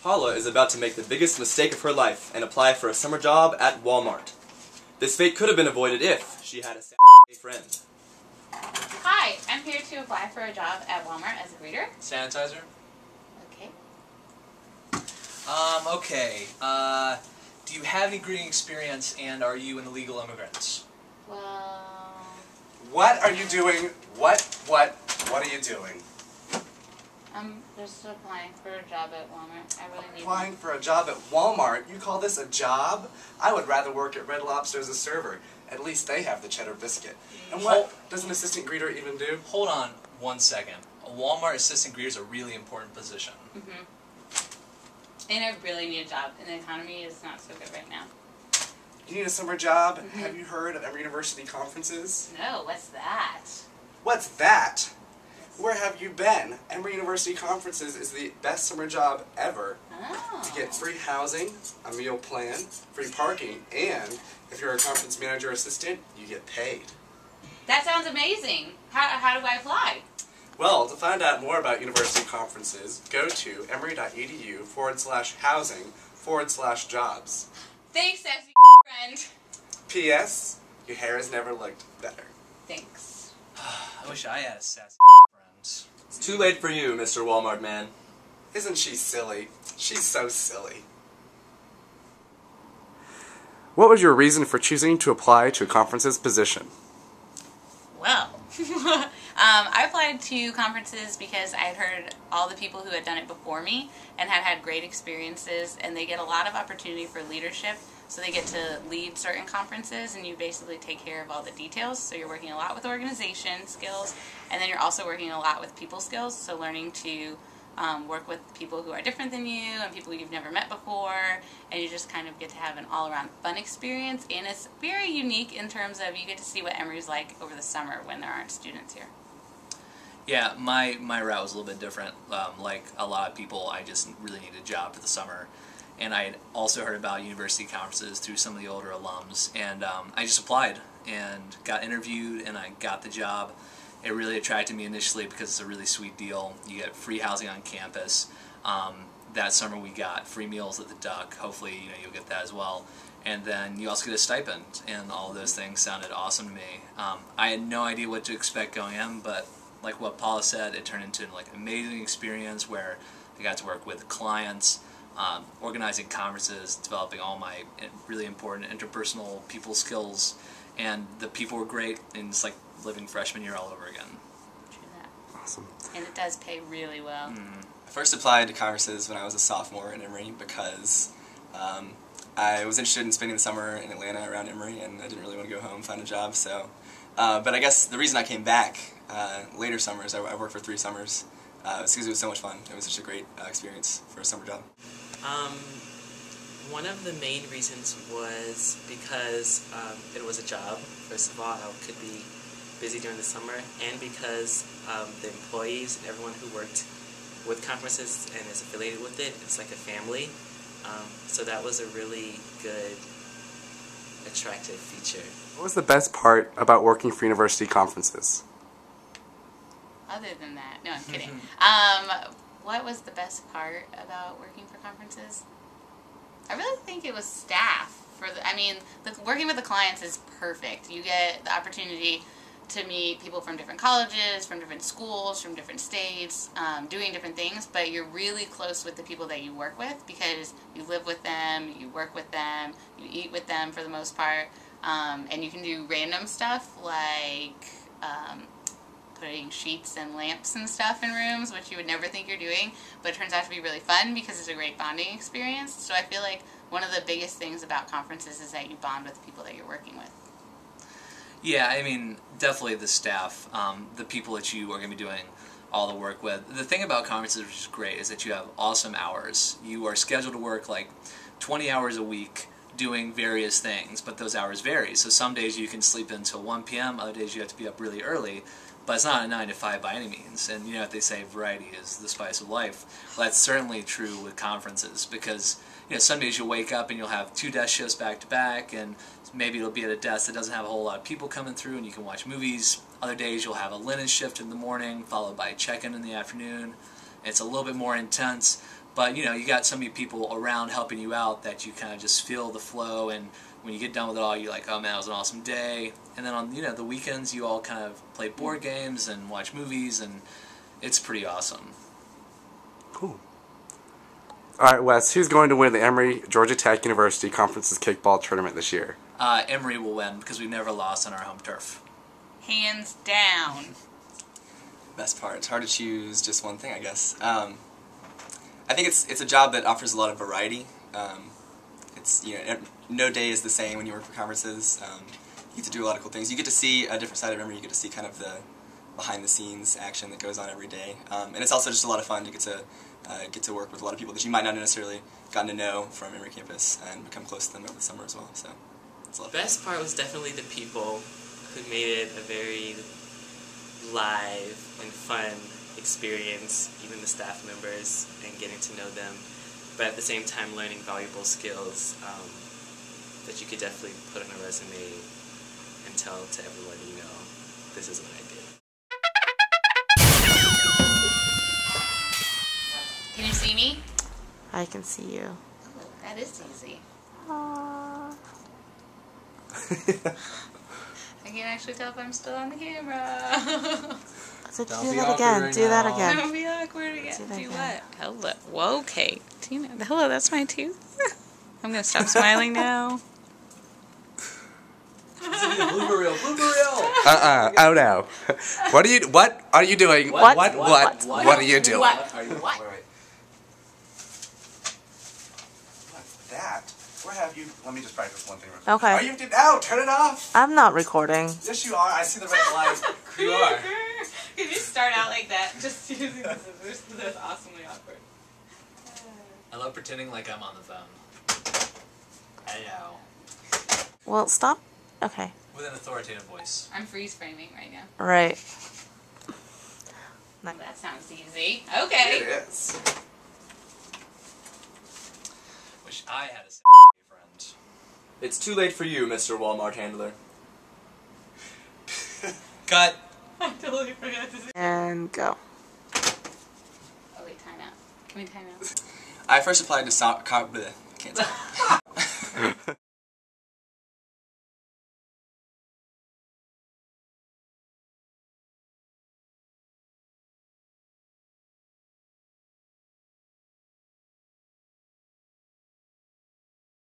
Paula is about to make the biggest mistake of her life and apply for a summer job at Wal-Mart. This fate could have been avoided if she had a Sassy Friend. Hi, I'm here to apply for a job at Wal-Mart as a greeter. Sanitizer? Okay. Okay. Do you have any greeting experience, and are you an illegal immigrant? Well... What are you doing? What are you doing? I'm just applying for a job at Wal-Mart. I really need Applying for a job at Walmart? You call this a job? I would rather work at Red Lobster as a server. At least they have the cheddar biscuit. And what does an assistant greeter even do? Hold on 1 second. A Walmart assistant greeter is a really important position. And I really need a job, and the economy is not so good right now. You need a summer job? Have you heard of Emory University conferences? No, what's that? What's that? Where have you been? Emory University conferences is the best summer job ever. Oh. To get free housing, a meal plan, free parking, and if you're a conference manager or assistant, you get paid. That sounds amazing. How do I apply? Well, to find out more about university conferences, go to emory.edu/housing/jobs. Thanks, Sassy Friend. P.S. Your hair has never looked better. Thanks. I wish I had a sassy friend. It's too late for you, Mr. Wal-Mart man. Isn't she silly? She's so silly. What was your reason for choosing to apply to a conference's position? Well, I applied to conferences because I had heard all the people who had done it before me and had had great experiences, and they get a lot of opportunity for leadership. So they get to lead certain conferences, and you basically take care of all the details. So you're working a lot with organization skills, and then you're also working a lot with people skills. So learning to work with people who are different than you and people you've never met before, and you just kind of get to have an all-around fun experience. And it's very unique in terms of you get to see what Emory's like over the summer when there aren't students here. Yeah, my route was a little bit different. Like a lot of people, I just really needed a job for the summer. And I had also heard about university conferences through some of the older alums, and I just applied and got interviewed, and I got the job. It really attracted me initially because it's a really sweet deal. You get free housing on campus. That summer we got free meals at the Duck. Hopefully, you'll get that as well. And then you also get a stipend, and all of those things sounded awesome to me. I had no idea what to expect going in, but like what Paula said, it turned into an amazing experience where I got to work with clients, organizing conferences, developing all my really important interpersonal people skills, and the people were great, and it's like living freshman year all over again. True that. Awesome. And it does pay really well. I first applied to conferences when I was a sophomore in Emory because I was interested in spending the summer in Atlanta around Emory, and I didn't really want to go home and find a job. So, but I guess the reason I came back later summers, I worked for 3 summers, was because it was so much fun. It was such a great experience for a summer job. One of the main reasons was because it was a job. First of all, I could be busy during the summer, and because the employees and everyone who worked with conferences and is affiliated with it, it's like a family. So that was a really good, attractive feature. What was the best part about working for university conferences? Other than that, no, I'm kidding. What was the best part about working for conferences? I really think it was staff. Working with the clients is perfect. You get the opportunity to meet people from different colleges, from different schools, from different states, doing different things, but you're really close with the people that you work with because you live with them, you work with them, you eat with them for the most part, and you can do random stuff like putting sheets and lamps and stuff in rooms, which you would never think you're doing, but it turns out to be really fun because it's a great bonding experience. So I feel like one of the biggest things about conferences is that you bond with the people that you're working with. Yeah, I mean, definitely the staff, the people that you are going to be doing all the work with. The thing about conferences, which is great, is that you have awesome hours. You are scheduled to work like 20 hours a week doing various things, but those hours vary. So some days you can sleep until 1 p.m., other days you have to be up really early, but it's not a 9 to 5 by any means. And you know what they say, variety is the spice of life. Well, that's certainly true with conferences because some days you'll wake up and you'll have 2 desk shifts back to back, and maybe it'll be at a desk that doesn't have a whole lot of people coming through and you can watch movies. Other days you'll have a linen shift in the morning followed by a check-in in the afternoon. It's a little bit more intense, But you know, you got so many people around helping you out that you kind of just feel the flow, and when you get done with it all, you're like, oh man, it was an awesome day. And then on the weekends, you all kind of play board games and watch movies, and it's pretty awesome. Cool. All right, Wes, who's going to win the Emory Georgia Tech University Conference's kickball tournament this year? Emory will win because we've never lost on our home turf. Hands down. Best part. It's hard to choose just one thing, I guess. I think it's a job that offers a lot of variety. It's no day is the same when you work for conferences. You get to do a lot of cool things. You get to see a different side of Emory. You get to see kind of the behind-the-scenes action that goes on every day, and it's also just a lot of fun to get to work with a lot of people that you might not necessarily gotten to know from Emory campus and become close to them over the summer as well. So it's a lot of fun. Best part was definitely the people who made it a very live and fun experience, even the staff members, and getting to know them, but at the same time learning valuable skills that you could definitely put on a resume and tell to everyone, this is what I did. Can you see me? I can see you. Oh, that is easy. Aww. I can't actually tell if I'm still on the camera. So do that again. Do that again. Don't be awkward again. Do that Do again. what? Hello. Whoa, Kate. Tina. Hello, that's my tooth. I'm going to stop smiling now. Blooper reel, blooper reel. Oh no. What are you doing? What? What are you doing? What? Are you What? Wait. What's that? Where have you? Let me just practice one thing. Okay. Are you? No, turn it off. I'm not recording. Yes, you are. I see the red light. You are. Could you start out like that? Just using the scissors. That's awesomely awkward. I love pretending like I'm on the phone. Hello. Well, stop. Okay. With an authoritative voice. I'm freeze framing right now. Right. That sounds easy. Okay. It is. Wish I had a Sassy Friend. It's too late for you, Mr. Wal-Mart handler. Cut. I totally forgot to say. And go. Oh wait, time out. Can we time out? I first applied to can't talk.